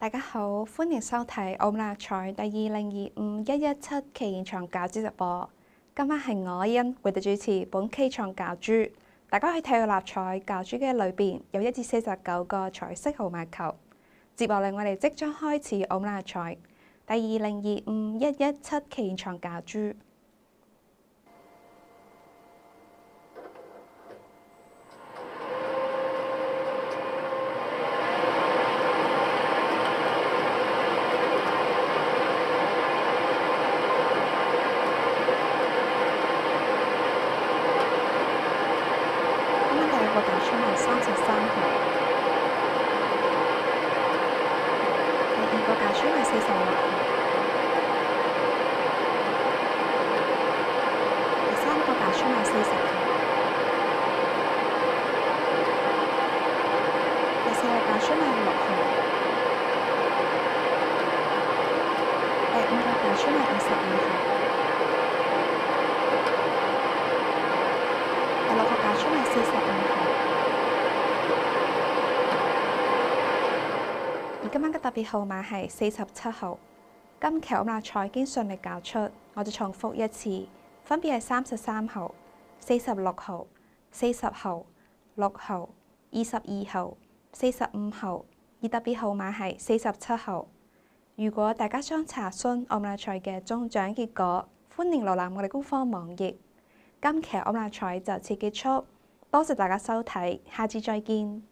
大家好，歡迎收睇澳門立賽第2025-117期現場教主直播。今晚係我欣為大主持本期場教主。大家可以睇到立賽教主嘅裏邊有1至49個彩色號碼球。接落嚟，我哋即將開始澳門立賽第2025-117期現場教主。個打出係33號，第二個打出係46號，第三個打出係40號，第四個打出係6號，第五個打出係52號，第六個打出係45號。今晚嘅特別號碼係47號。今期澳門立賽已經順利教出，我就重複一次，分別係33號、46號、40號、6號、22號、45號，而特別號碼係47號。如果大家想查詢澳門立賽嘅中獎結果，歡迎瀏覽我哋官方網頁。今期澳門立賽就此結束，多謝大家收睇，下次再見。